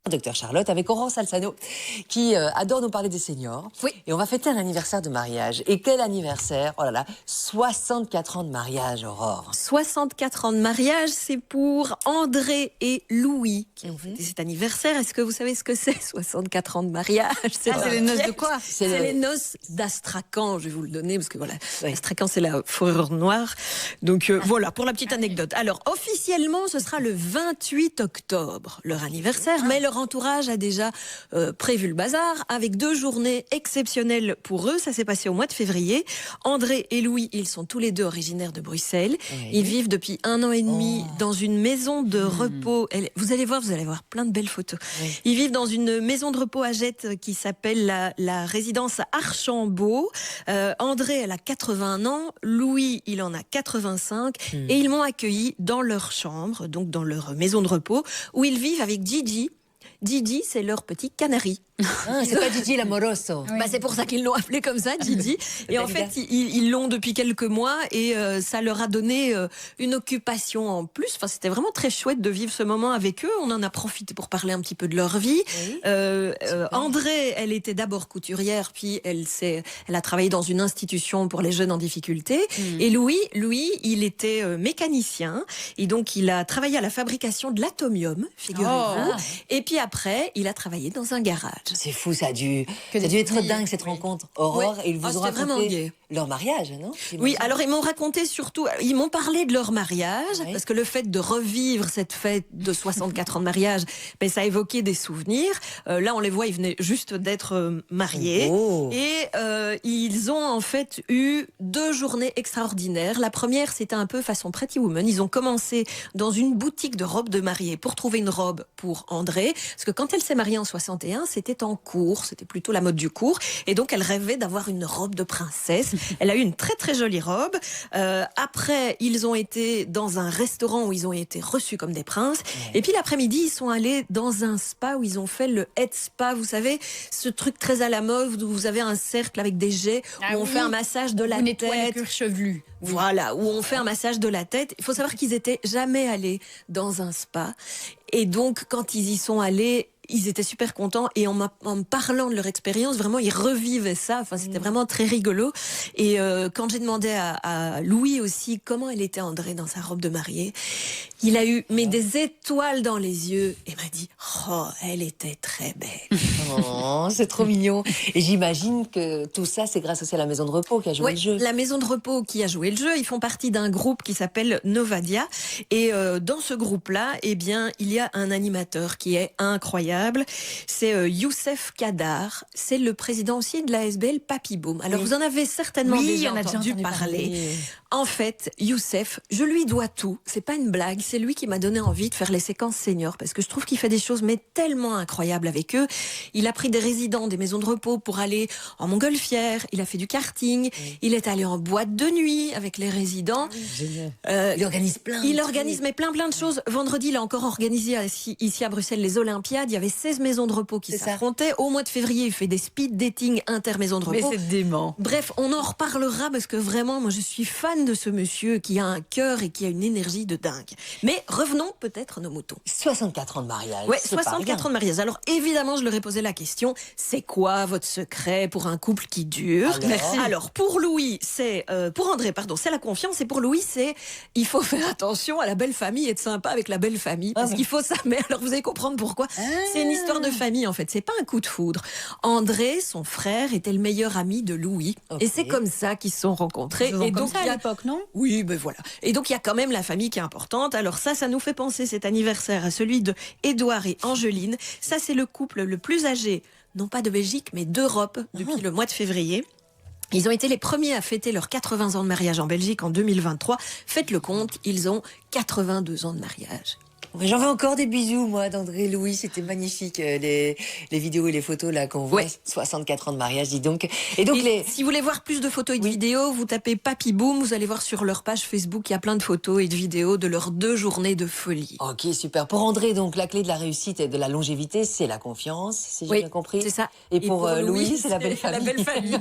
Docteur Charlotte, avec Aurore Alsano, qui adore nous parler des seniors. Oui. Et on va fêter un anniversaire de mariage. Et quel anniversaire? Oh là là, 64 ans de mariage, Aurore. 64 ans de mariage, c'est pour André et Louis qui ont fêté cet anniversaire. Est-ce que vous savez ce que c'est, 64 ans de mariage? C'est les noces de quoi? C'est les noces d'Astrakhan, je vais vous le donner, parce que voilà, Oui. Astrakhan, c'est la fourrure noire. Donc voilà, pour la petite anecdote. Alors, officiellement, ce sera le 28 octobre, leur anniversaire, mais leur entourage a déjà prévu le bazar, avec 2 journées exceptionnelles pour eux. Ça s'est passé au mois de février. André et Louis, ils sont tous les deux originaires de Bruxelles. Oui. Ils vivent depuis 1 an et demi dans une maison de repos. Vous allez voir plein de belles photos. Oui. Ils vivent dans une maison de repos à Jette qui s'appelle la résidence Archambault. André, elle a 81 ans. Louis, il en a 85. Et ils m'ont accueilli dans leur chambre, donc dans leur maison de repos, où ils vivent avec Gigi. Gigi, c'est leur petit canari. Ah, c'est pas Gigi l'amoroso. Bah, c'est pour ça qu'ils l'ont appelé comme ça, Gigi. Et en fait, ils l'ont depuis quelques mois et ça leur a donné une occupation en plus. Enfin, c'était vraiment très chouette de vivre ce moment avec eux. On en a profité pour parler un petit peu de leur vie. Oui. André, elle était d'abord couturière, puis elle a travaillé dans une institution pour les jeunes en difficulté. Et Louis, il était mécanicien. Et donc, il a travaillé à la fabrication de l'atomium, figurez-vous. Et puis après, il a travaillé dans un garage. C'est fou, ça a dû être dingue cette rencontre, Aurore. Ouais. Et ils vous ont c'était vraiment raconté gai. leur mariage, non? Oui, alors ils m'ont raconté surtout, ils m'ont parlé de leur mariage, Oui. parce que le fait de revivre cette fête de 64 ans de mariage, ben, ça évoquait des souvenirs. Là, on les voit, ils venaient juste d'être mariés. Oh. Et ils ont en fait eu 2 journées extraordinaires. La première, c'était un peu façon Pretty Woman. Ils ont commencé dans une boutique de robes de mariée pour trouver une robe pour André. Parce que quand elle s'est mariée en 61, c'était en cours, c'était plutôt la mode du cours. Et donc, elle rêvait d'avoir une robe de princesse. Elle a eu une très très jolie robe. Après, ils ont été dans un restaurant où ils ont été reçus comme des princes. Et puis l'après-midi, ils sont allés dans un spa où ils ont fait le head spa. Vous savez, ce truc très à la mode où vous avez un cercle avec des jets, où on fait un massage de la Vous nettoyez le tête. cuir chevelu. Voilà, où on fait un massage de la tête. Il faut savoir qu'ils étaient jamais allés dans un spa. Et donc, quand ils y sont allés, ils étaient super contents et en me parlant de leur expérience, vraiment, ils revivaient ça. Enfin, c'était vraiment très rigolo. Et quand j'ai demandé à Louis aussi comment elle était André dans sa robe de mariée, il a eu des étoiles dans les yeux et m'a dit « Oh, elle était très belle. » Oh, c'est trop mignon. Et j'imagine que tout ça, c'est grâce aussi à la maison de repos qui a joué Oui, le jeu. la maison de repos qui a joué le jeu, ils font partie d'un groupe qui s'appelle Novadia. Et dans ce groupe-là, eh bien, il y a un animateur qui est incroyable. C'est Youssef Kadar. C'est le président aussi de l'ASBL Papy Boom. Alors, vous en avez certainement déjà entendu parler. En fait, Youssef, je lui dois tout. C'est pas une blague. C'est lui qui m'a donné envie de faire les séquences seniors parce que je trouve qu'il fait des choses mais tellement incroyables avec eux. Il a pris des résidents des maisons de repos pour aller en montgolfière. Il a fait du karting. Il est allé en boîte de nuit avec les résidents. Il organise plein. Il organise mais plein de choses. Vendredi, il a encore organisé ici à Bruxelles les Olympiades. Il y avait 16 maisons de repos qui s'affrontaient. Au mois de février, il fait des speed dating inter-maisons de repos. Mais c'est dément. Bref, on en reparlera parce que vraiment, moi, je suis fan de ce monsieur qui a un cœur et qui a une énergie de dingue. Mais revenons peut-être à nos moutons. 64 ans de mariage. Ouais, c'est pas 64 ans rien. de mariage. Alors évidemment, je leur ai posé la question, c'est quoi votre secret pour un couple qui dure? Alors Merci. Alors pour Louis, pour André, pardon, c'est la confiance. Et pour Louis, il faut faire attention à la belle famille, être sympa avec la belle famille, parce qu'il faut ça. Mais alors vous allez comprendre pourquoi. C'est une histoire de famille en fait. C'est pas un coup de foudre. André, son frère, était le meilleur ami de Louis, et c'est comme ça qu'ils se sont rencontrés. Et donc ça à l'époque, non? oui, ben voilà. Et donc, il y a quand même la famille qui est importante. Alors ça nous fait penser cet anniversaire à celui de Édouard et Angeline. Ça, c'est le couple le plus âgé, non pas de Belgique, mais d'Europe, depuis le mois de février. Ils ont été les premiers à fêter leurs 80 ans de mariage en Belgique en 2023. Faites le compte, ils ont 82 ans de mariage. J'en veux encore des bisous, moi, d'André et Louis. C'était magnifique, les vidéos et les photos là qu'on voit. 64 ans de mariage, dis donc. Et donc, si vous voulez voir plus de photos et de vidéos, vous tapez Papy Boom. Vous allez voir sur leur page Facebook, il y a plein de photos et de vidéos de leurs 2 journées de folie. Ok, super. Pour André, donc, la clé de la réussite et de la longévité, c'est la confiance, si j'ai bien compris. C'est ça. Et pour Louis, c'est la belle famille. La belle famille.